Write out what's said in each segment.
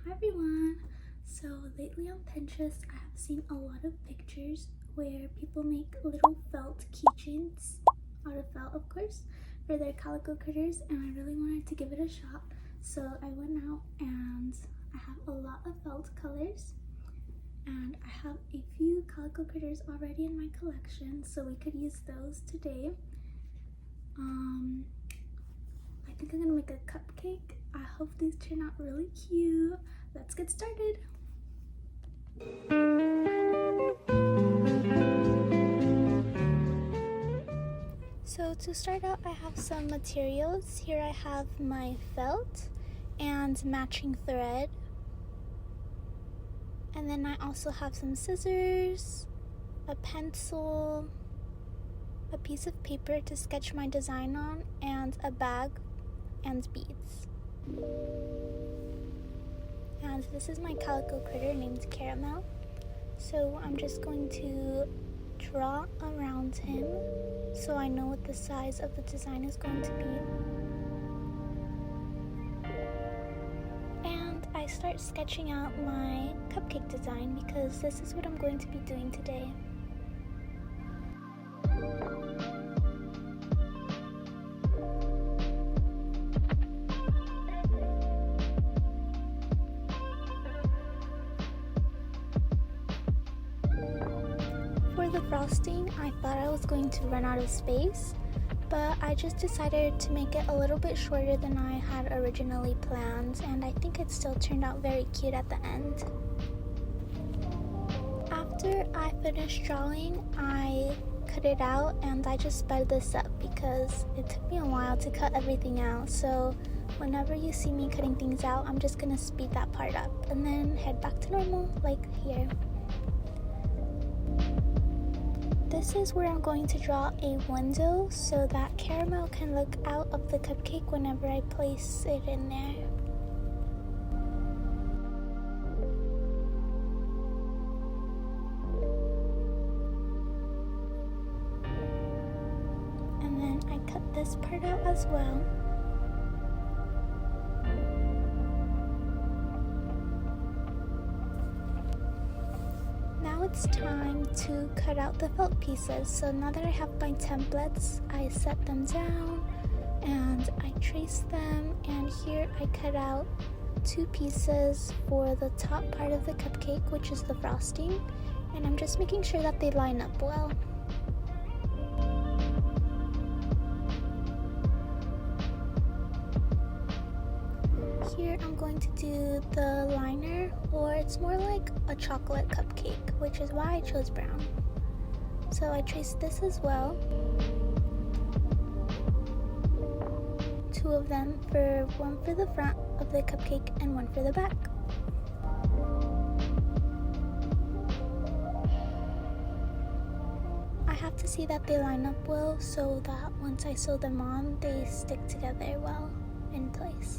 Hi everyone! So lately on Pinterest I have seen a lot of pictures where people make little felt keychains out of felt, of course, for their Calico Critters, and I really wanted to give it a shot. So I went out and I have a lot of felt colors, and I have a few Calico Critters already in my collection, so we could use those today. I think I'm gonna make a cupcake. I hope these turn out really cute. Let's get started. So to start out, I have some materials. Here I have my felt and matching thread. And then I also have some scissors, a pencil, a piece of paper to sketch my design on, and a bag and beads. And this is my Calico Critter named Caramel. So I'm just going to draw around him so I know what the size of the design is going to be. And I start sketching out my cupcake design because this is what I'm going to be doing today. For the frosting, I thought I was going to run out of space, but I just decided to make it a little bit shorter than I had originally planned, and I think it still turned out very cute at the end. After I finished drawing, I cut it out and I just sped this up because it took me a while to cut everything out, so whenever you see me cutting things out, I'm just gonna speed that part up and then head back to normal, like here. This is where I'm going to draw a window so that Caramel can look out of the cupcake whenever I place it in there. And then I cut this part out as well. Now it's time to cut out the felt pieces. So now that I have my templates, I set them down and I trace them, and here I cut out two pieces for the top part of the cupcake, which is the frosting, and I'm just making sure that they line up well. Here I'm going to do the liner, or it's more like a chocolate cupcake, which is why I chose brown. So I traced this as well. Two of them, one for the front of the cupcake and one for the back. I have to see that they line up well so that once I sew them on, they stick together well in place.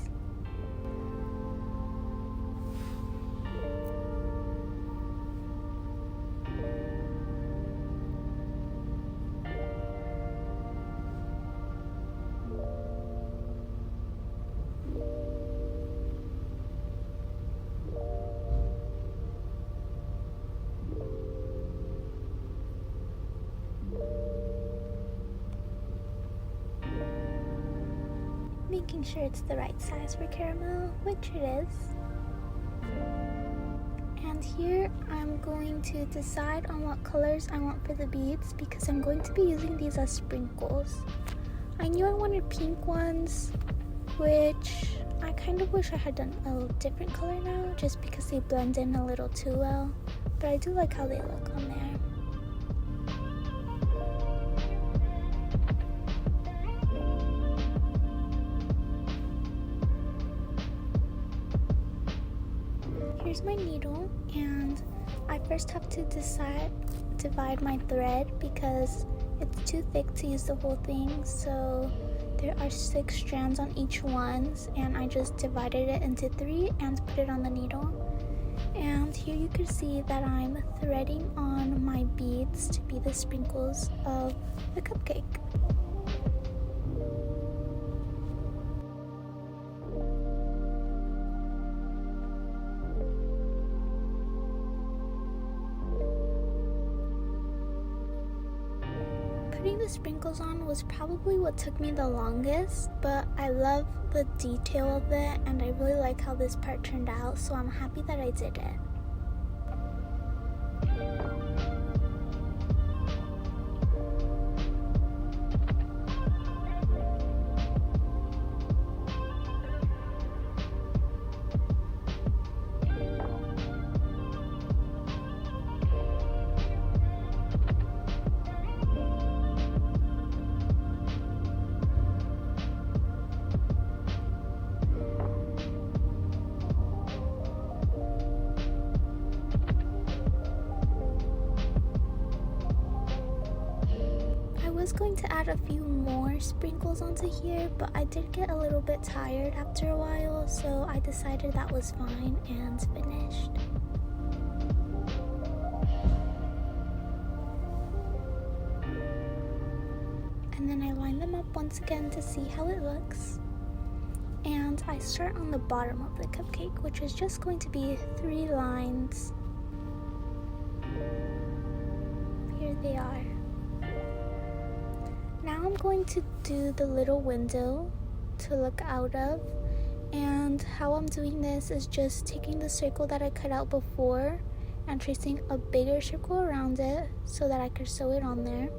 Making sure it's the right size for Caramel, which it is. And here I'm going to decide on what colors I want for the beads because I'm going to be using these as sprinkles. I knew I wanted pink ones, which I kind of wish I had done a different color now just because they blend in a little too well, but I do like how they look on there. Here's my needle, and I first have to divide my thread because it's too thick to use the whole thing, so there are 6 strands on each one, and I just divided it into 3 and put it on the needle. And here you can see that I'm threading on my beads to be the sprinkles of the cupcake. Putting the sprinkles on was probably what took me the longest, but I love the detail of it and I really like how this part turned out, so I'm happy that I did it. I was going to add a few more sprinkles onto here, but I did get a little bit tired after a while, so I decided that was fine and finished. And then I line them up once again to see how it looks. And I start on the bottom of the cupcake, which is just going to be 3 lines. Here they are. Now I'm going to do the little window to look out of, and how I'm doing this is just taking the circle that I cut out before and tracing a bigger circle around it so that I could sew it on there.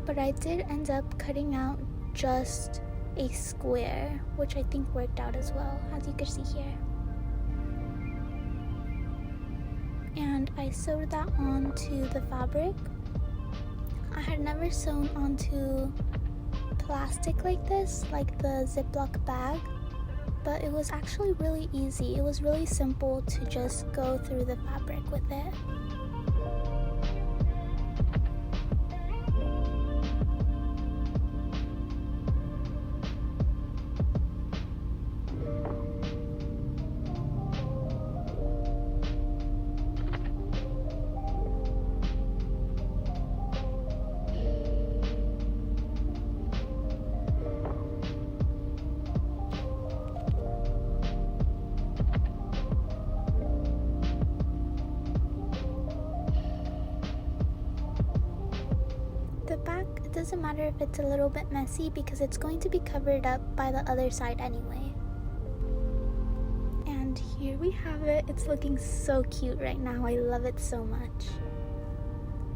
But I did end up cutting out just a square, which I think worked out as well, as you can see here. And I sewed that onto the fabric. I had never sewn onto plastic like this, like the Ziploc bag, but it was actually really easy. It was really simple to just go through the fabric with it. The back, it doesn't matter if it's a little bit messy because it's going to be covered up by the other side anyway. And here we have it. It's looking so cute right now. I love it so much.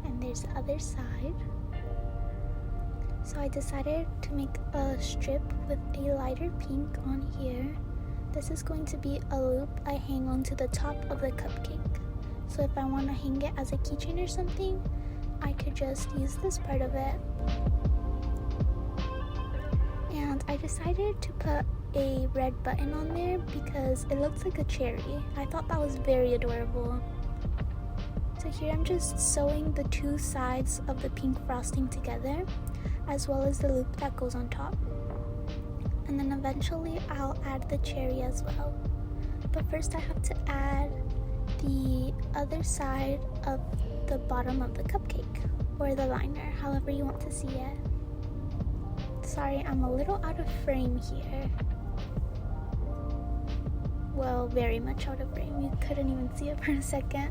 And there's the other side. So I decided to make a strip with a lighter pink on here. This is going to be a loop I hang onto the top of the cupcake. So if I want to hang it as a keychain or something, I could just use this part of it. And I decided to put a red button on there because it looks like a cherry. I thought that was very adorable. So here I'm just sewing the 2 sides of the pink frosting together, as well as the loop that goes on top. And then eventually I'll add the cherry as well. But first I have to add the other side of the bottom of the cupcake, or the liner, however you want to see it. Sorry, I'm a little out of frame here. Well, very much out of frame. You couldn't even see it for a second.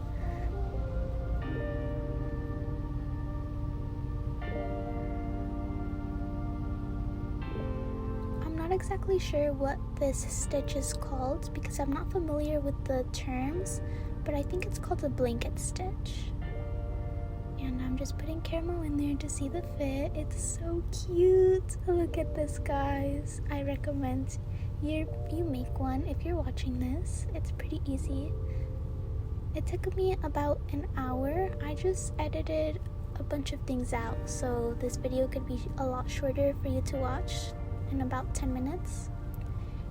I'm not exactly sure what this stitch is called because I'm not familiar with the terms, but I think it's called a blanket stitch. And I'm just putting caramel in there to see the fit. It's so cute. Look at this, guys. I recommend you make one if you're watching this. It's pretty easy. It took me about an hour. I just edited a bunch of things out, so this video could be a lot shorter for you to watch in about 10 minutes.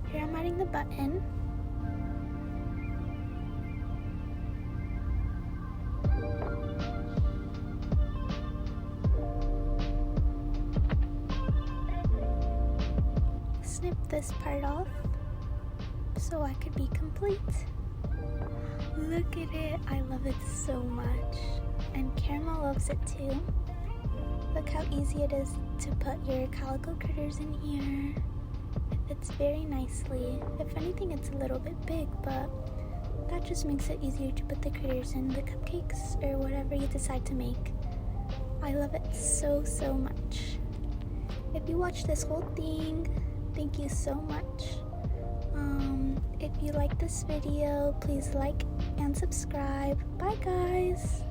Here I'm adding the button. Snip this part off so I could be complete. Look at it. I love it so much. And Caramel loves it too. Look how easy it is to put your Calico Critters in here. It fits very nicely. If anything, it's a little bit big, but that just makes it easier to put the critters in the cupcakes or whatever you decide to make. I love it so much. If you watched this whole thing, thank you so much. If you like this video, please like and subscribe. Bye guys.